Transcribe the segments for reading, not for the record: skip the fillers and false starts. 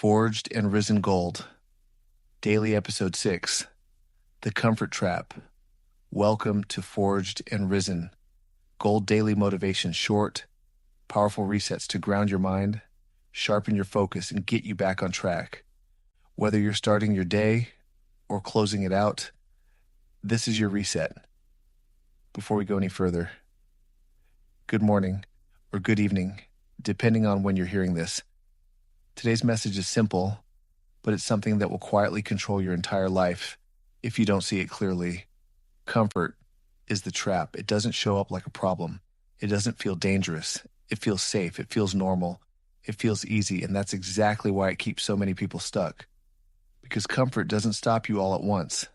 Forged and Risen Gold, Daily Episode 6, The Comfort Trap. Welcome to Forged and Risen, Gold Daily Motivation, short, powerful resets to ground your mind, sharpen your focus, and get you back on track. Whether you're starting your day or closing it out, this is your reset. Before we go any further, good morning or good evening, depending on when you're hearing this. Today's message is simple, but it's something that will quietly control your entire life if you don't see it clearly. Comfort is the trap. It doesn't show up like a problem. It doesn't feel dangerous. It feels safe. It feels normal. It feels easy, and that's exactly why it keeps so many people stuck. Because comfort doesn't stop you all at once.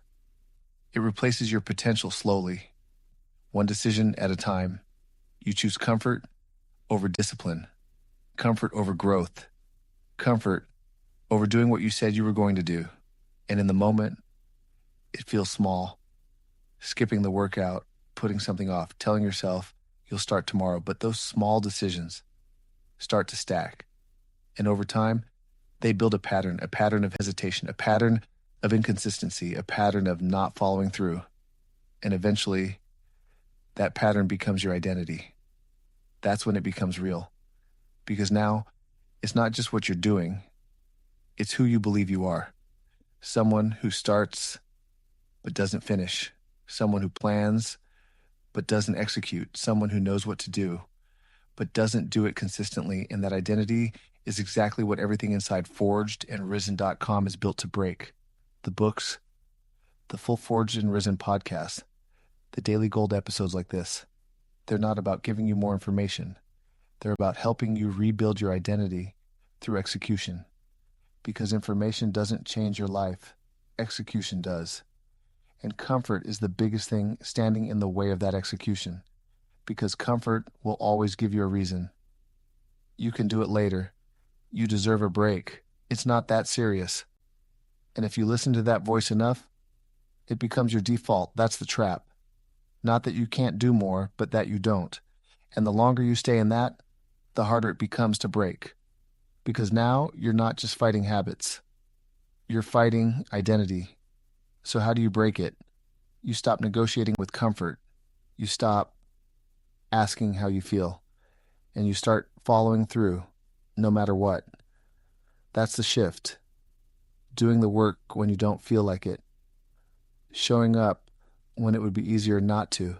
It replaces your potential slowly, one decision at a time. You choose comfort over discipline, comfort over growth, comfort over doing what you said you were going to do. And in the moment, it feels small. Skipping the workout, putting something off, telling yourself you'll start tomorrow. But those small decisions start to stack. And over time, they build a pattern of hesitation, a pattern of inconsistency, a pattern of not following through. And eventually, that pattern becomes your identity. That's when it becomes real. Because now, it's not just what you're doing, it's who you believe you are. Someone who starts but doesn't finish. Someone who plans but doesn't execute. Someone who knows what to do but doesn't do it consistently. And that identity is exactly what everything inside forgedandrisen.com is built to break. The books, the full Forged and Risen podcast, the daily gold episodes like this. They're not about giving you more information. They're about helping you rebuild your identity through execution. Because information doesn't change your life, execution does. And comfort is the biggest thing standing in the way of that execution. Because comfort will always give you a reason. You can do it later. You deserve a break. It's not that serious. And if you listen to that voice enough, it becomes your default. That's the trap. Not that you can't do more, but that you don't. And the longer you stay in that, the harder it becomes to break. Because now you're not just fighting habits. You're fighting identity. So how do you break it? You stop negotiating with comfort. You stop asking how you feel. And you start following through, no matter what. That's the shift. Doing the work when you don't feel like it. Showing up when it would be easier not to.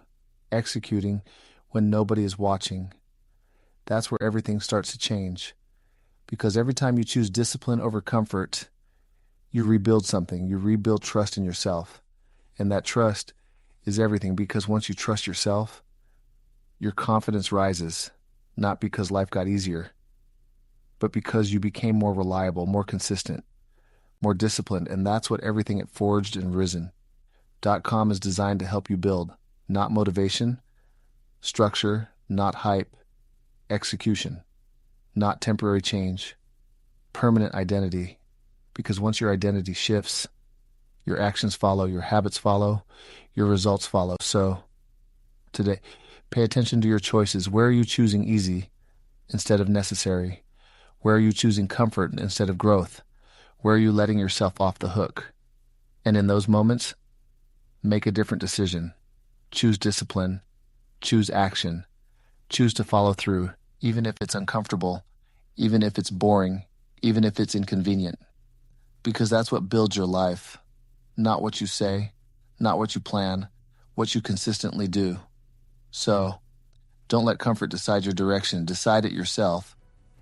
Executing when nobody is watching. That's where everything starts to change. Because every time you choose discipline over comfort, you rebuild something. You rebuild trust in yourself. And that trust is everything, because once you trust yourself, your confidence rises, not because life got easier, but because you became more reliable, more consistent, more disciplined. And that's what everything at forgedandrisen.com is designed to help you build. Not motivation, structure, not hype, execution, not temporary change, permanent identity. Because once your identity shifts, your actions follow, your habits follow, your results follow. So today, pay attention to your choices. Where are you choosing easy instead of necessary? Where are you choosing comfort instead of growth? Where are you letting yourself off the hook? And in those moments, make a different decision. Choose discipline. Choose action. Choose to follow through, even if it's uncomfortable, even if it's boring, even if it's inconvenient. Because that's what builds your life. Not what you say, not what you plan, what you consistently do. So, don't let comfort decide your direction. Decide it yourself,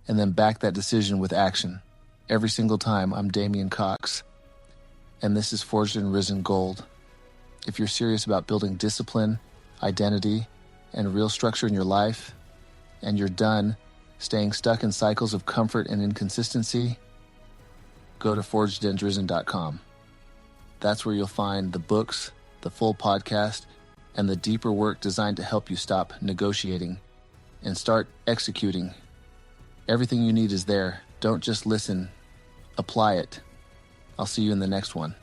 and then back that decision with action. Every single time, I'm Damian Cox, and this is Forged and Risen Gold. If you're serious about building discipline, identity, and real structure in your life, and you're done staying stuck in cycles of comfort and inconsistency, go to forgedandrisen.com. That's where you'll find the books, the full podcast, and the deeper work designed to help you stop negotiating and start executing. Everything you need is there. Don't just listen. Apply it. I'll see you in the next one.